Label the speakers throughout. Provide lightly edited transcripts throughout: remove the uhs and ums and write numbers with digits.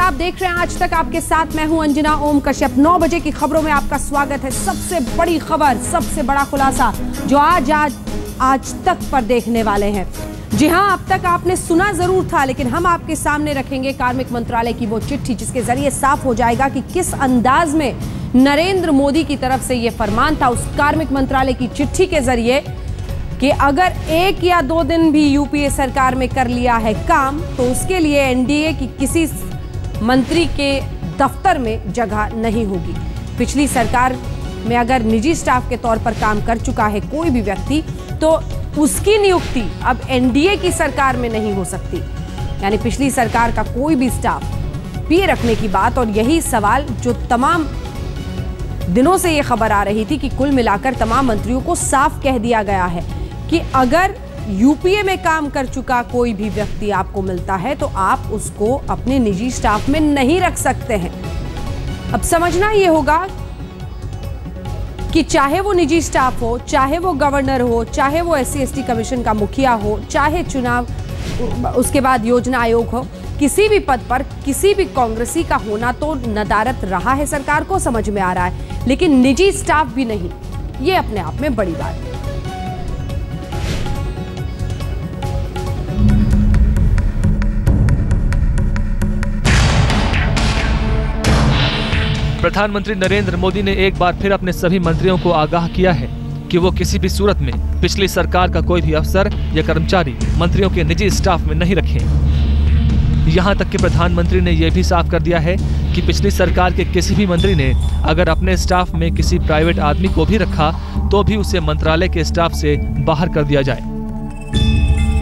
Speaker 1: आप देख रहे हैं आज तक, आपके साथ मैं हूं अंजना ओम कश्यप। 9 बजे की खबरों में आपका स्वागत है। सबसे बड़ी खबर, सबसे बड़ा खुलासा जो आज तक पर देखने वाले हैं। जी हां, अब तक आपने सुना जरूर था, लेकिन हम आपके सामने रखेंगे कार्मिक मंत्रालय की वो चिट्ठी जिसके जरिए साफ हो जाएगा कि किस अंदाज में नरेंद्र मोदी की तरफ से यह फरमान था उस कार्मिक मंत्रालय की चिट्ठी के जरिए कि अगर 1 या 2 दिन भी यूपीए सरकार में कर लिया है काम तो उसके लिए एनडीए की किसी मंत्री के दफ्तर में जगह नहीं होगी। पिछली सरकार में अगर निजी स्टाफ के तौर पर काम कर चुका है कोई भी व्यक्ति तो उसकी नियुक्ति अब एनडीए की सरकार में नहीं हो सकती। यानी पिछली सरकार का कोई भी स्टाफ पीए रखने की बात, और यही सवाल जो तमाम दिनों से ये खबर आ रही थी कि कुल मिलाकर तमाम मंत्रियों को साफ कह दिया गया है कि अगर यूपीए में काम कर चुका कोई भी व्यक्ति आपको मिलता है तो आप उसको अपने निजी स्टाफ में नहीं रख सकते हैं। अब समझना यह होगा कि चाहे वो निजी स्टाफ हो, चाहे वो गवर्नर हो, चाहे वो SC/ST कमीशन का मुखिया हो, चाहे चुनाव उसके बाद योजना आयोग हो, किसी भी पद पर किसी भी कांग्रेसी का होना तो नदारत रहा है सरकार को, समझ में आ रहा है, लेकिन निजी स्टाफ भी नहीं, ये अपने आप में बड़ी बात है।
Speaker 2: प्रधानमंत्री नरेंद्र मोदी ने एक बार फिर अपने सभी मंत्रियों को आगाह किया है कि वो किसी भी सूरत में पिछली सरकार का कोई भी अफसर या कर्मचारी मंत्रियों के निजी स्टाफ में नहीं रखें। यहां तक कि प्रधानमंत्री ने यह भी साफ कर दिया है कि पिछली सरकार के किसी भी मंत्री ने अगर अपने स्टाफ में किसी प्राइवेट आदमी को भी रखा तो भी उसे मंत्रालय के स्टाफ से बाहर कर दिया जाए।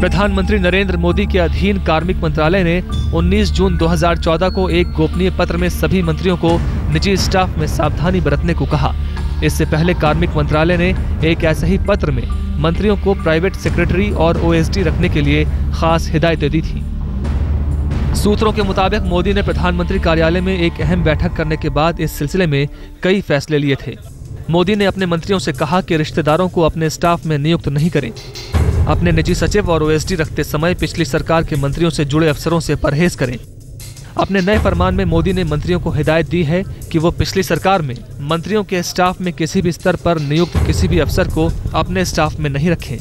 Speaker 2: प्रधानमंत्री नरेंद्र मोदी के अधीन कार्मिक मंत्रालय ने 19 जून 2014 को एक गोपनीय पत्र में सभी मंत्रियों को निजी स्टाफ में सावधानी बरतने को कहा। इससे पहले कार्मिक मंत्रालय ने एक ऐसे ही पत्र में मंत्रियों को प्राइवेट सेक्रेटरी और OSD रखने के लिए खास हिदायतें दी थी। सूत्रों के मुताबिक मोदी ने प्रधानमंत्री कार्यालय में एक अहम बैठक करने के बाद इस सिलसिले में कई फैसले लिए थे। मोदी ने अपने मंत्रियों से कहा कि रिश्तेदारों को अपने स्टाफ में नियुक्त नहीं करें। अपने निजी सचिव और OSD रखते समय पिछली सरकार के मंत्रियों से जुड़े अफसरों से परहेज करें। अपने नए फरमान में मोदी ने मंत्रियों को हिदायत दी है कि वो पिछली सरकार में मंत्रियों के स्टाफ में किसी भी स्तर पर नियुक्त किसी भी अफसर को अपने स्टाफ में नहीं रखें।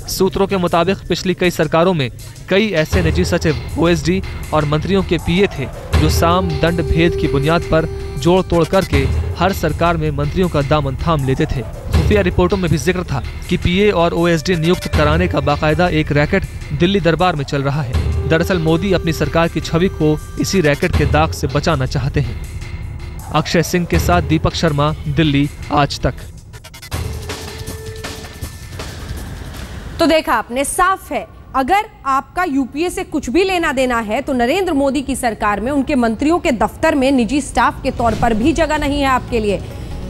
Speaker 2: सूत्रों के मुताबिक पिछली कई सरकारों में कई ऐसे निजी सचिव, OSD और मंत्रियों के PA थे जो साम दंड भेद की बुनियाद पर जोड़ तोड़ करके हर सरकार में मंत्रियों का दामन थाम लेते थे। खुफिया रिपोर्टों में भी जिक्र था कि PA और OSD नियुक्त कराने का बाकायदा एक रैकेट दिल्ली दरबार में चल रहा है। दरअसल मोदी अपनी सरकार की छवि को इसी रैकेट के दाग से बचाना चाहते हैं। अक्षय सिंह के साथ दीपक शर्मा, दिल्ली आज तक।
Speaker 1: तो देखा आपने, साफ है, अगर आपका यूपीए से कुछ भी लेना देना है तो नरेंद्र मोदी की सरकार में उनके मंत्रियों के दफ्तर में निजी स्टाफ के तौर पर भी जगह नहीं है आपके लिए।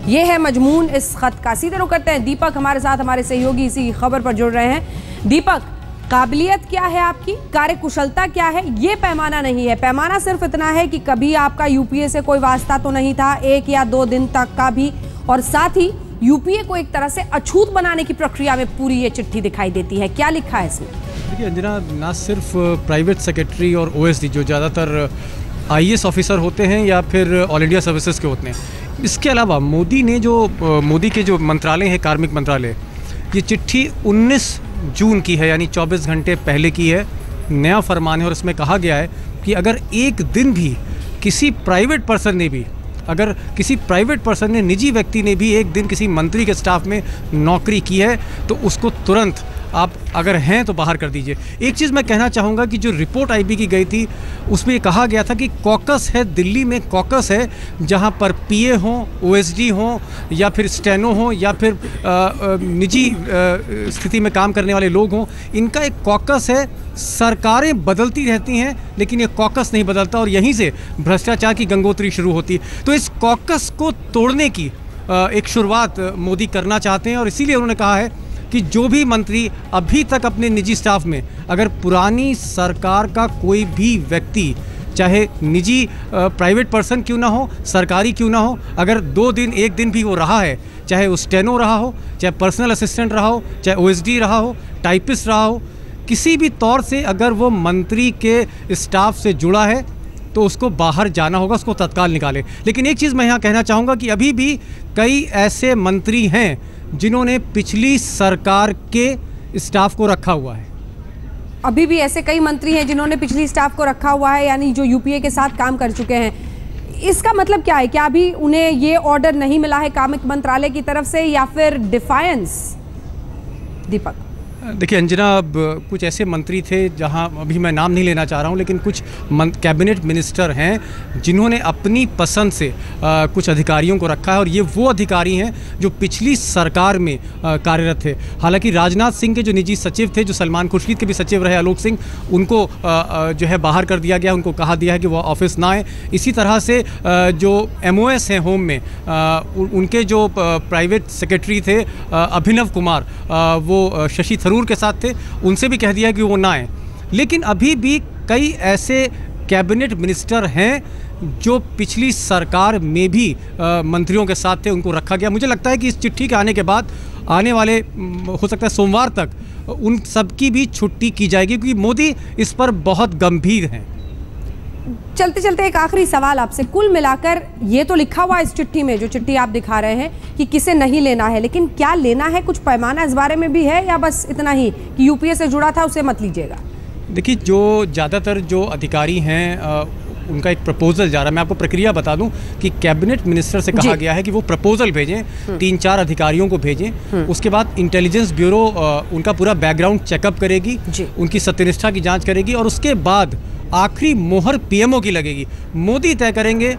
Speaker 1: यह है मजमून इस खत का। सीधे रुख करते हैं, दीपक हमारे साथ, हमारे सहयोगी इसी खबर पर जुड़ रहे हैं। दीपक, काबिलियत क्या है आपकी, कार्यकुशलता क्या है? ये पैमाना नहीं है, पैमाना सिर्फ इतना है कि कभी आपका यूपीए से कोई वास्ता तो नहीं था 1 या 2 दिन तक का भी, और साथ ही यूपीए को एक तरह से अछूत बनाने की प्रक्रिया में पूरी ये चिट्ठी दिखाई देती है। क्या लिखा है इसमें?
Speaker 3: देखिए अंजना, ना सिर्फ प्राइवेट सेक्रेटरी और OSD जो ज़्यादातर IAS ऑफिसर होते हैं या फिर ऑल इंडिया सर्विसेज के होते हैं, इसके अलावा मोदी के जो मंत्रालय है, कार्मिक मंत्रालय, ये चिट्ठी 19 जून की है, यानी 24 घंटे पहले की है। नया फरमान है और इसमें कहा गया है कि अगर एक दिन भी किसी प्राइवेट पर्सन ने निजी व्यक्ति ने भी एक दिन किसी मंत्री के स्टाफ में नौकरी की है तो उसको तुरंत आप अगर हैं तो बाहर कर दीजिए। एक चीज़ मैं कहना चाहूँगा कि जो रिपोर्ट IB की गई थी उसमें कहा गया था कि कॉकस है, दिल्ली में कॉकस है, जहाँ पर PA हों, OSD हों या फिर स्टेनो हों या फिर निजी स्थिति में काम करने वाले लोग हों, इनका एक कॉकस है। सरकारें बदलती रहती हैं लेकिन ये कॉकस नहीं बदलता और यहीं से भ्रष्टाचार की गंगोत्री शुरू होती है। तो इस कॉकस को तोड़ने की एक शुरुआत मोदी करना चाहते हैं और इसीलिए उन्होंने कहा है कि जो भी मंत्री अभी तक अपने निजी स्टाफ में, अगर पुरानी सरकार का कोई भी व्यक्ति, चाहे निजी प्राइवेट पर्सन क्यों ना हो, सरकारी क्यों ना हो, अगर 2 दिन 1 दिन भी वो रहा है, चाहे वो स्टेनो रहा हो, चाहे पर्सनल असिस्टेंट रहा हो, चाहे OSD रहा हो, टाइपिस्ट रहा हो, किसी भी तौर से अगर वो मंत्री के स्टाफ से जुड़ा है तो उसको बाहर जाना होगा, उसको तत्काल निकाले। लेकिन एक चीज़ मैं यहाँ कहना चाहूँगा कि अभी भी कई ऐसे मंत्री हैं जिन्होंने पिछली सरकार के स्टाफ को रखा हुआ है।
Speaker 1: अभी भी ऐसे कई मंत्री हैं जिन्होंने पिछली स्टाफ को रखा हुआ है, यानी जो यूपीए के साथ काम कर चुके हैं। इसका मतलब क्या है? क्या अभी उन्हें ये ऑर्डर नहीं मिला है कार्मिक मंत्रालय की तरफ से, या फिर डिफायंस? दीपक,
Speaker 3: देखिए अंजना, अब कुछ ऐसे मंत्री थे, जहां अभी मैं नाम नहीं लेना चाह रहा हूं, लेकिन कुछ कैबिनेट मिनिस्टर हैं जिन्होंने अपनी पसंद से कुछ अधिकारियों को रखा है, और ये वो अधिकारी हैं जो पिछली सरकार में कार्यरत थे। हालांकि राजनाथ सिंह के जो निजी सचिव थे, जो सलमान खुर्शीद के भी सचिव रहे आलोक सिंह, उनको जो है बाहर कर दिया गया, उनको कहा दिया है कि वो ऑफिस ना आए। इसी तरह से जो MOS हैं होम में, उनके जो प्राइवेट सेक्रेटरी थे अभिनव कुमार, वो शशि थरूर के साथ थे, उनसे भी कह दिया कि वो ना आए। लेकिन अभी भी कई ऐसे कैबिनेट मिनिस्टर हैं जो पिछली सरकार में भी मंत्रियों के साथ थे, उनको रखा गया। मुझे लगता है कि इस चिट्ठी के आने के बाद आने वाले हो सकता है सोमवार तक उन सबकी भी छुट्टी की जाएगी, क्योंकि मोदी इस पर बहुत गंभीर हैं।
Speaker 1: चलते चलते एक आखिरी सवाल आपसे। कुल मिलाकर ये तो लिखा हुआ है इस चिट्ठी में, जो चिट्ठी आप दिखा रहे हैं, कि किसे नहीं लेना है, लेकिन क्या लेना है? कुछ पैमाना इस बारे में भी है, या बस इतना ही कि यूपीए से जुड़ा था उसे मत लीजिएगा?
Speaker 3: देखिए, जो ज़्यादातर जो अधिकारी हैं उनका एक प्रपोजल जा रहा है। मैं आपको प्रक्रिया बता दूं कि कैबिनेट मिनिस्टर से कहा गया है कि वो प्रपोजल भेजें, 3-4 अधिकारियों को भेजें। उसके बाद इंटेलिजेंस ब्यूरो उनका पूरा बैकग्राउंड चेकअप करेगी, उनकी सत्यनिष्ठा की जांच करेगी, और उसके बाद आखिरी मोहर पीएमओ की लगेगी। मोदी तय करेंगे,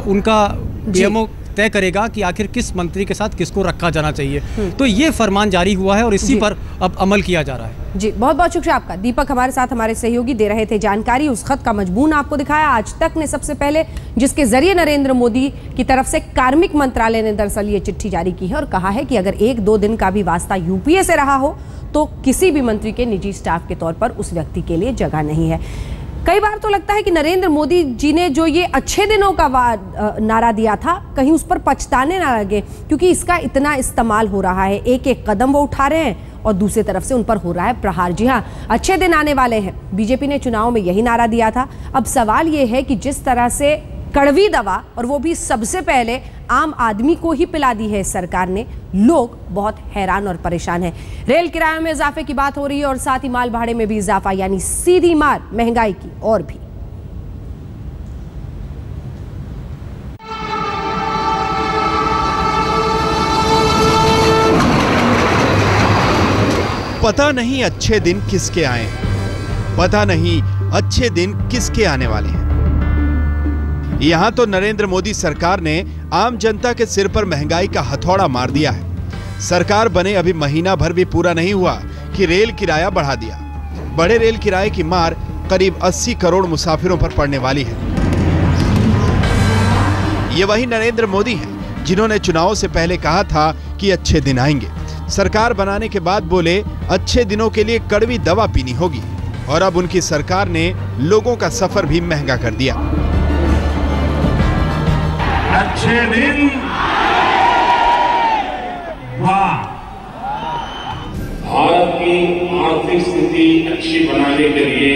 Speaker 3: उनका पीएमओ तय करेगा कि आखिर किस मंत्री के साथ किसको रखा जाना चाहिए। तो ये फरमान जारी हुआ है और इसी पर अब अमल किया जा रहा है।
Speaker 1: जी, बहुत बहुत शुक्रिया आपका। दीपक हमारे साथ, हमारे सहयोगी, दे रहे थे जानकारी। उस खत का मजमून आपको दिखाया। आज तक ने सबसे पहले, जिसके जरिए नरेंद्र मोदी की तरफ से कार्मिक मंत्रालय ने दरअसल ये चिट्ठी जारी की है और कहा है कि अगर 1-2 दिन का भी वास्ता यूपीए से रहा हो तो किसी भी मंत्री के निजी स्टाफ के तौर पर उस व्यक्ति के लिए जगह नहीं है। कई बार तो लगता है कि नरेंद्र मोदी जी ने जो ये अच्छे दिनों का नारा दिया था, कहीं उस पर पछताने ना लगे, क्योंकि इसका इतना इस्तेमाल हो रहा है। एक एक कदम वो उठा रहे हैं और दूसरी तरफ से उन पर हो रहा है प्रहार। जी हाँ, अच्छे दिन आने वाले हैं। बीजेपी ने चुनाव में यही नारा दिया था। अब सवाल ये है कि जिस तरह से कड़वी दवा, और वो भी सबसे पहले आम आदमी को ही पिला दी है सरकार ने, लोग बहुत हैरान और परेशान हैं। रेल किरायों में इजाफे की बात हो रही है और साथ ही माल भाड़े में भी इजाफा, यानी सीधी मार महंगाई की। और भी
Speaker 4: पता नहीं अच्छे दिन किसके आए, पता नहीं अच्छे दिन किसके आने वाले हैं। यहां तो नरेंद्र मोदी सरकार ने आम जनता के सिर पर महंगाई का हथौड़ा मार दिया है। सरकार बने अभी महीना भर भी पूरा नहीं हुआ कि रेल किराया बढ़ा दिया। बड़े रेल किराए की मार करीब 80 करोड़ मुसाफिरों पर पड़ने वाली है। ये वही नरेंद्र मोदी हैं जिन्होंने चुनाव से पहले कहा था कि अच्छे दिन आएंगे। सरकार बनाने के बाद बोले अच्छे दिनों के लिए कड़वी दवा पीनी होगी, और अब उनकी सरकार ने लोगों का सफर भी महंगा कर दिया।
Speaker 5: अच्छे दिन, वाह! भारत की आर्थिक स्थिति अच्छी बनाने के लिए,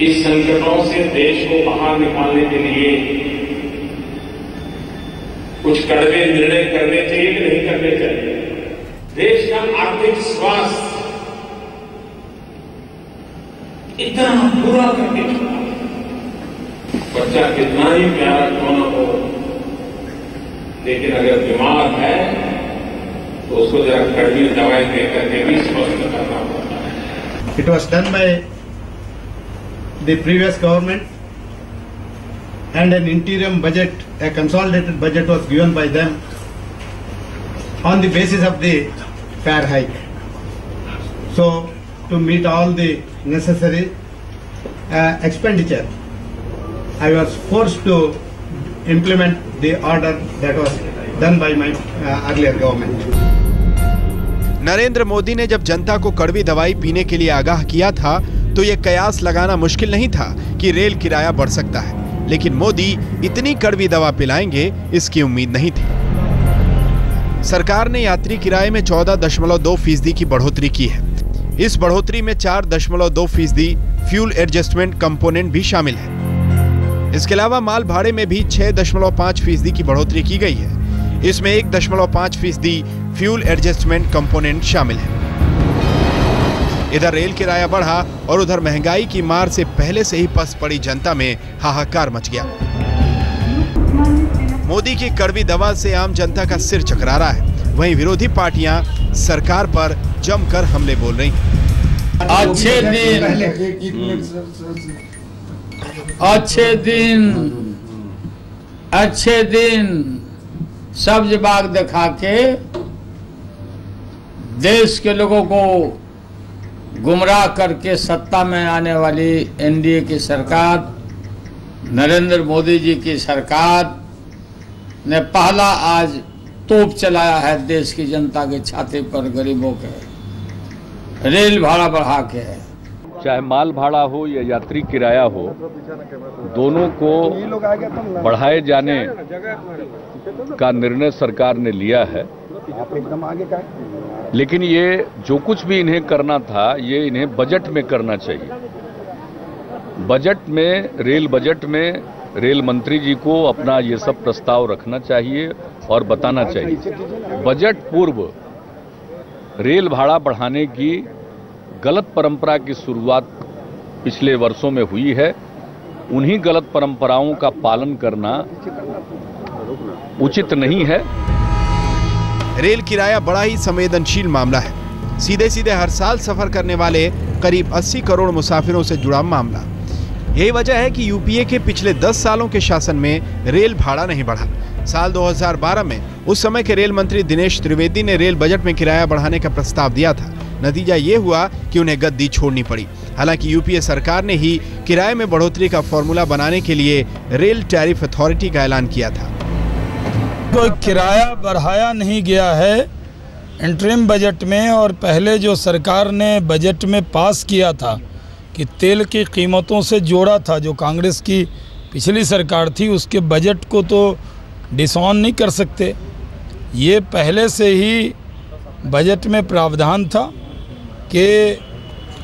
Speaker 5: इस संकटों से देश को बाहर निकालने के लिए कुछ कड़वे निर्णय करने चाहिए कि नहीं करने चाहिए। देश का आर्थिक स्वास्थ्य इतना बुरा करके चुका, बच्चा कितना ही प्यारा क्यों न हो, लेकिन अगर बीमार है तो उसको जरा कड़वी दवाई दे करके भी स्वस्थ करना पड़ता है।
Speaker 6: It was done by the previous government, and an interim budget, a consolidated budget was given by them on the basis of the fare hike. So, to meet all the necessary expenditure, I was forced to implement the order that was done by my earlier government.
Speaker 4: Narendra Modi ने जब जनता को कड़वी दवाई पीने के लिए आगाह किया था तो ये कयास लगाना मुश्किल नहीं था कि रेल किराया बढ़ सकता है, लेकिन मोदी इतनी कड़वी दवा पिलाएंगे इसकी उम्मीद नहीं थी। सरकार ने यात्री किराए में 14.2% की बढ़ोतरी की है। इस बढ़ोतरी में 4.2% फ्यूल एडजस्टमेंट कंपोनेंट भी शामिल है। इसके अलावा माल भाड़े में भी 6.5% की बढ़ोतरी की गई है। इसमें 1.5% फ्यूल एडजस्टमेंट कंपोनेंट शामिल है। इधर रेल किराया बढ़ा और उधर महंगाई की मार से पहले से ही पस पड़ी जनता में हाहाकार मच गया। मोदी की कड़वी दवा से आम जनता का सिर चकरा रहा है। वहीं विरोधी पार्टियां सरकार पर जमकर हमले बोल रही हैं।
Speaker 7: अच्छे दिन सब्ज बाग दिखा के देश के लोगों को गुमराह करके सत्ता में आने वाली एनडीए की सरकार, नरेंद्र मोदी जी की सरकार ने पहला आज तोप चलाया है देश की जनता के छाती पर, गरीबों के रेल भाड़ा बढ़ा के।
Speaker 8: चाहे माल भाड़ा हो या यात्री किराया हो, दोनों को बढ़ाए जाने का निर्णय सरकार ने लिया है। लेकिन ये जो कुछ भी इन्हें करना था, ये इन्हें बजट में करना चाहिए। बजट में, रेल बजट में रेल मंत्री जी को अपना ये सब प्रस्ताव रखना चाहिए और बताना चाहिए। बजट पूर्व रेल भाड़ा बढ़ाने की गलत परंपरा की शुरुआत पिछले वर्षों में हुई है। उन्हीं गलत परंपराओं का पालन करना उचित नहीं है।
Speaker 4: रेल किराया बड़ा ही संवेदनशील मामला है। सीधे सीधे हर साल सफर करने वाले करीब 80 करोड़ मुसाफिरों से जुड़ा मामला। यही वजह है कि यूपीए के पिछले 10 सालों के शासन में रेल भाड़ा नहीं बढ़ा। साल 2012 में उस समय के रेल मंत्री दिनेश त्रिवेदी ने रेल बजट में किराया बढ़ाने का प्रस्ताव दिया था। नतीजा ये हुआ कि उन्हें गद्दी छोड़नी पड़ी। हालांकि यूपीए सरकार ने ही किराए में बढ़ोतरी का फॉर्मूला बनाने के लिए रेल टैरिफ अथॉरिटी का ऐलान किया था।
Speaker 9: कोई किराया बढ़ाया नहीं गया है इंटरिम बजट में, और पहले जो सरकार ने बजट में पास किया था कि तेल की कीमतों से जोड़ा था, जो कांग्रेस की पिछली सरकार थी, उसके बजट को तो डिसऑन नहीं कर सकते। ये पहले से ही बजट में प्रावधान था कि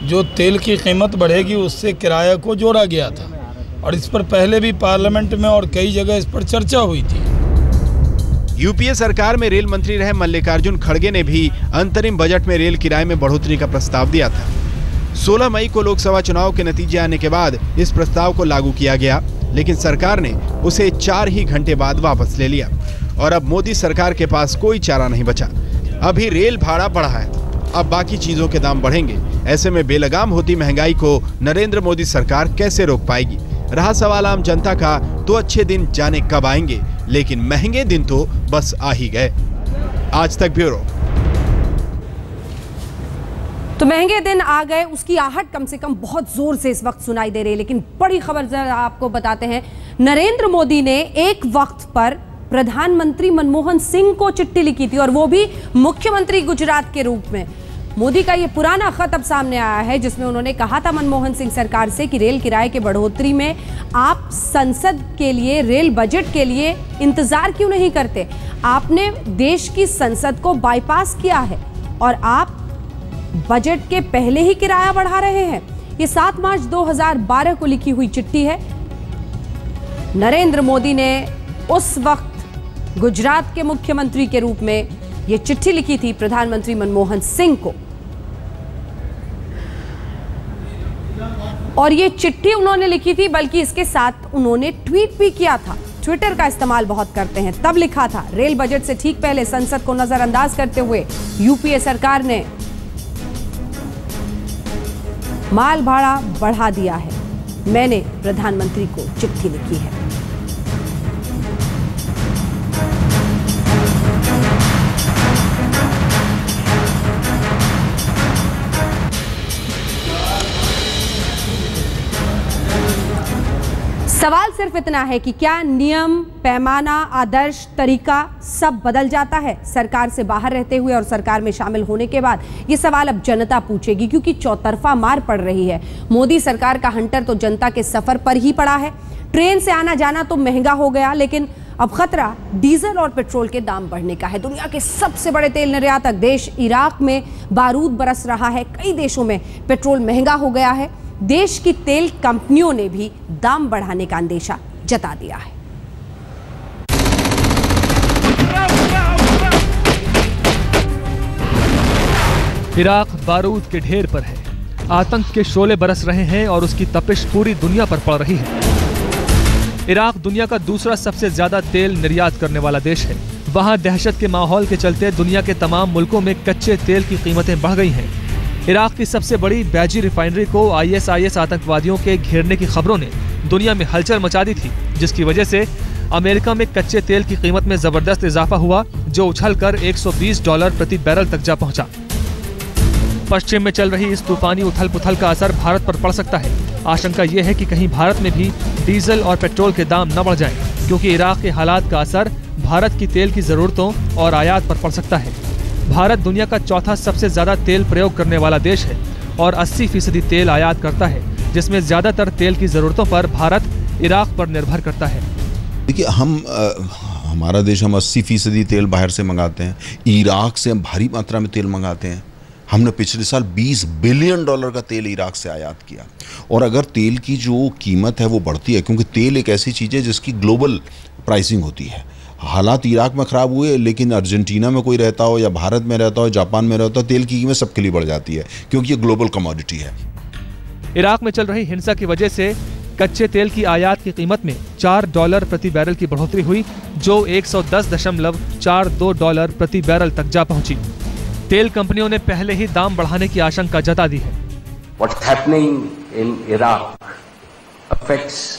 Speaker 9: जो तेल की कीमत बढ़ेगी उससे किराया को जोड़ा गया था, और इस पर पहले भी पार्लियामेंट में और कई जगह इस पर चर्चा हुई थी।
Speaker 4: यूपीए सरकार में रेल मंत्री रहे मल्लिकार्जुन खड़गे ने भी अंतरिम बजट में रेल किराए में बढ़ोतरी का प्रस्ताव दिया था। 16 मई को लोकसभा चुनाव के नतीजे आने के बाद इस प्रस्ताव को लागू किया गया, लेकिन सरकार ने उसे 4 ही घंटे बाद वापस ले लिया और अब मोदी सरकार के पास कोई चारा नहीं बचा। अभी रेल भाड़ा बढ़ा है, अब बाकी चीजों के दाम बढ़ेंगे। ऐसे में बेलगाम होती महंगाई को नरेंद्र मोदी सरकार कैसे रोक पाएगी? रहा सवाल आम जनता का, तो अच्छे दिन जाने कब आएंगे, लेकिन महंगे दिन तो बस आ ही गए। आज तक ब्यूरो।
Speaker 1: तो महंगे दिन आ गए, उसकी आहट कम से कम बहुत जोर से इस वक्त सुनाई दे रही है। लेकिन बड़ी खबर जरा आपको बताते हैं, नरेंद्र मोदी ने एक वक्त पर प्रधानमंत्री मनमोहन सिंह को चिट्ठी लिखी थी, और वो भी मुख्यमंत्री गुजरात के रूप में। मोदी का ये पुराना खत अब सामने आया है, जिसमें उन्होंने कहा था मनमोहन सिंह सरकार से कि रेल किराए के बढ़ोतरी में आप संसद के लिए, रेल बजट के लिए इंतजार क्यों नहीं करते? आपने देश की संसद को बाईपास किया है और आप बजट के पहले ही किराया बढ़ा रहे हैं। ये 7 मार्च 2012 को लिखी हुई चिट्ठी है। नरेंद्र मोदी ने उस वक्त गुजरात के मुख्यमंत्री के रूप में ये चिट्ठी लिखी थी प्रधानमंत्री मनमोहन सिंह को, और ये चिट्ठी उन्होंने लिखी थी, बल्कि इसके साथ उन्होंने ट्वीट भी किया था। ट्विटर का इस्तेमाल बहुत करते हैं। तब लिखा था, रेल बजट से ठीक पहले संसद को नजरअंदाज करते हुए यूपीए सरकार ने माल भाड़ा बढ़ा दिया है। मैंने प्रधानमंत्री को चिट्ठी लिखी है। सवाल सिर्फ इतना है कि क्या नियम, पैमाना, आदर्श, तरीका सब बदल जाता है सरकार से बाहर रहते हुए और सरकार में शामिल होने के बाद? ये सवाल अब जनता पूछेगी, क्योंकि चौतरफा मार पड़ रही है। मोदी सरकार का हंटर तो जनता के सफर पर ही पड़ा है। ट्रेन से आना जाना तो महंगा हो गया, लेकिन अब खतरा डीजल और पेट्रोल के दाम बढ़ने का है। दुनिया के सबसे बड़े तेल निर्यातक देश इराक में बारूद बरस रहा है। कई देशों में पेट्रोल महंगा हो गया है। देश की तेल कंपनियों ने भी दाम बढ़ाने का अंदेशा जता दिया है।
Speaker 2: इराक बारूद के ढेर पर है, आतंक के शोले बरस रहे हैं और उसकी तपिश पूरी दुनिया पर पड़ रही है। इराक दुनिया का दूसरा सबसे ज्यादा तेल निर्यात करने वाला देश है। वहां दहशत के माहौल के चलते दुनिया के तमाम मुल्कों में कच्चे तेल की कीमतें बढ़ गई हैं। इराक की सबसे बड़ी बैजी रिफाइनरी को ISIS आतंकवादियों के घेरने की खबरों ने दुनिया में हलचल मचा दी थी, जिसकी वजह से अमेरिका में कच्चे तेल की कीमत में जबरदस्त इजाफा हुआ, जो उछलकर $120 प्रति बैरल तक जा पहुंचा। पश्चिम में चल रही इस तूफानी उथल पुथल का असर भारत पर पड़ सकता है। आशंका यह है कि कहीं भारत में भी डीजल और पेट्रोल के दाम न बढ़ जाएं, क्योंकि इराक के हालात का असर भारत की तेल की जरूरतों और आयात पर पड़ सकता है। भारत दुनिया का चौथा सबसे ज्यादा तेल प्रयोग करने वाला देश है और 80% तेल आयात करता है, जिसमें ज्यादातर तेल की जरूरतों पर भारत इराक पर निर्भर करता है।
Speaker 10: देखिए, हमारा देश हम 80% तेल बाहर से मंगाते हैं। इराक से हम भारी मात्रा में तेल मंगाते हैं। हमने पिछले साल $20 बिलियन का तेल इराक से आयात किया। और अगर तेल की जो कीमत है वो बढ़ती है, क्योंकि तेल एक ऐसी चीज़ है जिसकी ग्लोबल प्राइसिंग होती है। हालात इराक में ख़राब हुए, लेकिन अर्जेंटीना में कोई रहता हो या भारत में रहता हो, जापान में रहता हो, तेल की कीमत सबके लिए बढ़ जाती है, क्योंकि ये ग्लोबल कमोडिटी है।
Speaker 2: इराक में चल रही हिंसा की वजह से कच्चे तेल की आयात की कीमत में $4 प्रति बैरल की बढ़ोतरी हुई, जो $110.42 प्रति बैरल तक जा पहुंची। तेल कंपनियों ने पहले ही दाम बढ़ाने की आशंका जता दी है।
Speaker 11: What's happening in Iraq affects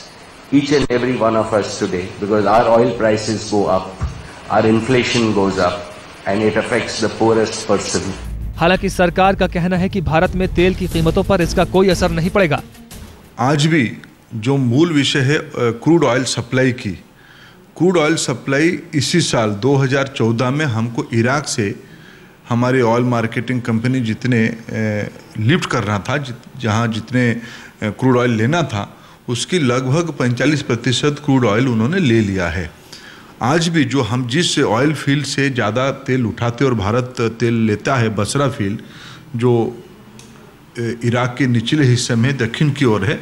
Speaker 11: each and every one of us today, because our oil prices go up, our inflation goes up, and it affects the poorest person.
Speaker 2: हालांकि सरकार का कहना है कि भारत में तेल की कीमतों पर इसका कोई असर नहीं पड़ेगा।
Speaker 12: आज भी जो मूल विषय है क्रूड ऑयल सप्लाई की, क्रूड ऑयल सप्लाई इसी साल 2014 में हमको इराक से हमारे ऑयल मार्केटिंग कंपनी जितने लिफ्ट करना था, जहां जितने क्रूड ऑयल लेना था, उसकी लगभग 45% क्रूड ऑयल उन्होंने ले लिया है। आज भी जो हम जिस ऑयल फील्ड से ज़्यादा तेल उठाते और भारत तेल लेता है, बसरा फील्ड जो इराक के निचले हिस्से में दक्षिण की ओर है,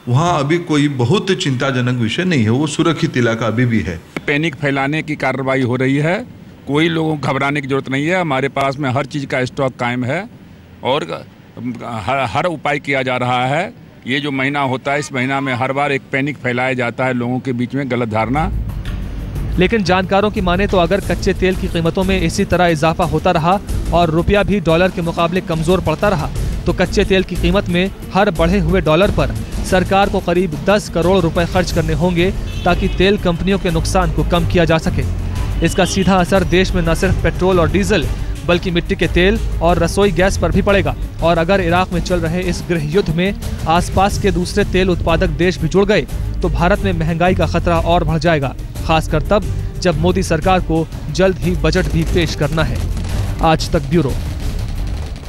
Speaker 12: वहाँ अभी कोई बहुत चिंताजनक विषय नहीं है, वो सुरक्षित इलाका अभी भी है।
Speaker 13: पैनिक फैलाने की कार्रवाई हो रही है, कोई लोगों को घबराने की जरूरत नहीं है। हमारे पास में हर चीज़ का स्टॉक कायम है और हर उपाय किया जा रहा है। ये जो महीना होता है, इस महीना में हर बार एक पैनिक फैलाया जाता है, लोगों के बीच में गलत धारणा।
Speaker 2: लेकिन जानकारों की माने तो अगर कच्चे तेल की कीमतों में इसी तरह इजाफा होता रहा और रुपया भी डॉलर के मुकाबले कमजोर पड़ता रहा, तो कच्चे तेल की कीमत में हर बढ़े हुए डॉलर पर सरकार को करीब 10 करोड़ रुपए खर्च करने होंगे, ताकि तेल कंपनियों के नुकसान को कम किया जा सके। इसका सीधा असर देश में न सिर्फ पेट्रोल और डीजल, बल्कि मिट्टी के तेल और रसोई गैस पर भी पड़ेगा। और अगर इराक में चल रहे इस गृह युद्ध में आसपास के दूसरे तेल उत्पादक देश भी जुड़ गए, तो भारत में महंगाई का खतरा और बढ़ जाएगा, खासकर तब जब मोदी सरकार को जल्द ही बजट भी पेश करना है। आज तक ब्यूरो।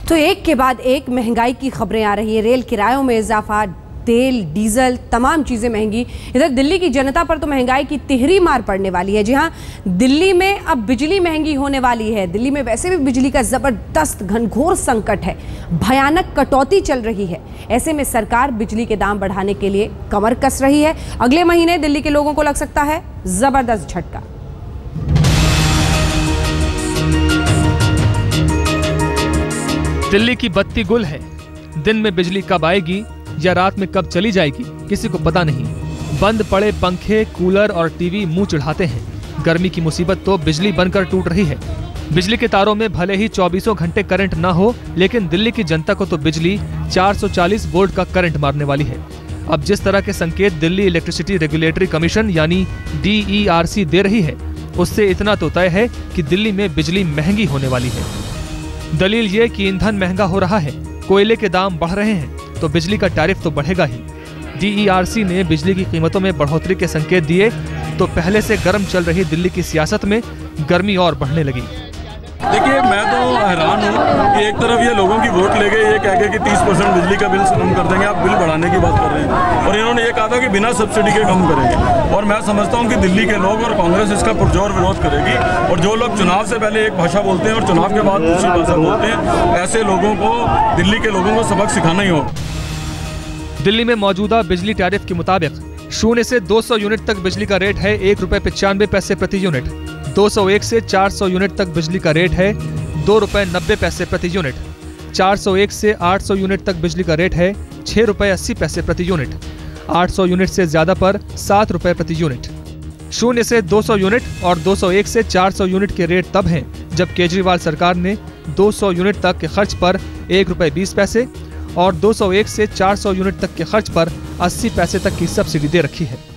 Speaker 1: तो एक के बाद एक महंगाई की खबरें आ रही है। रेल किरायों में इजाफा, तेल, डीजल, तमाम चीज़ें महंगी। इधर दिल्ली की जनता पर तो महंगाई की तिहरी मार पड़ने वाली है। जी हाँ, दिल्ली में अब बिजली महंगी होने वाली है। दिल्ली में वैसे भी बिजली का ज़बरदस्त घनघोर संकट है, भयानक कटौती चल रही है। ऐसे में सरकार बिजली के दाम बढ़ाने के लिए कमर कस रही है। अगले महीने दिल्ली के लोगों को लग सकता है ज़बरदस्त झटका।
Speaker 2: दिल्ली की बत्ती गुल है। दिन में बिजली कब आएगी या रात में कब चली जाएगी, किसी को पता नहीं। बंद पड़े पंखे, कूलर और टीवी मुंह चिढ़ाते हैं। गर्मी की मुसीबत तो बिजली बनकर टूट रही है। बिजली के तारों में भले ही 24 घंटे करंट ना हो, लेकिन दिल्ली की जनता को तो बिजली 440 वोल्ट का करंट मारने वाली है। अब जिस तरह के संकेत दिल्ली इलेक्ट्रिसिटी रेगुलेटरी कमीशन यानी DERC दे रही है, उससे इतना तो तय है कि दिल्ली में बिजली महंगी होने वाली है। दलील ये कि ईंधन महंगा हो रहा है, कोयले के दाम बढ़ रहे हैं, तो बिजली का टैरिफ तो बढ़ेगा ही। DERC ने बिजली की कीमतों में बढ़ोतरी के संकेत दिए तो पहले से गर्म चल रही दिल्ली की सियासत में गर्मी और बढ़ने लगी।
Speaker 14: देखिए, मैं तो हैरान हूँ कि एक तरफ ये लोगों की वोट ले गए, ये कह गए कि 30% बिजली का बिल कम कर देंगे, आप बिल बढ़ाने की बात कर रहे हैं, और इन्होंने ये कहा था कि बिना सब्सिडी के कम करेंगे। और मैं समझता हूँ कि दिल्ली के लोग और कांग्रेस इसका पुरजोर विरोध करेगी। और जो लोग चुनाव से पहले एक भाषा बोलते हैं और चुनाव के बाद दूसरी भाषा बोलते हैं, ऐसे लोगों को, दिल्ली के लोगों को सबक सिखाना ही होगा।
Speaker 2: दिल्ली में मौजूदा बिजली टैरिफ के मुताबिक 0 से 200 यूनिट तक बिजली का रेट है ₹1.95 प्रति यूनिट। 201 से 400 यूनिट तक बिजली का रेट है ₹2.90 प्रति यूनिट। 401 से 800 यूनिट तक बिजली का रेट है ₹6.80 प्रति यूनिट। 800 यूनिट से ज्यादा पर ₹7 प्रति यूनिट। 0 से 200 यूनिट और 201 से 400 यूनिट के रेट तब हैं जब केजरीवाल सरकार ने 200 यूनिट तक के खर्च पर ₹1.20 और 201 से 400 यूनिट तक के खर्च पर 80 पैसे तक की सब्सिडी दे रखी है।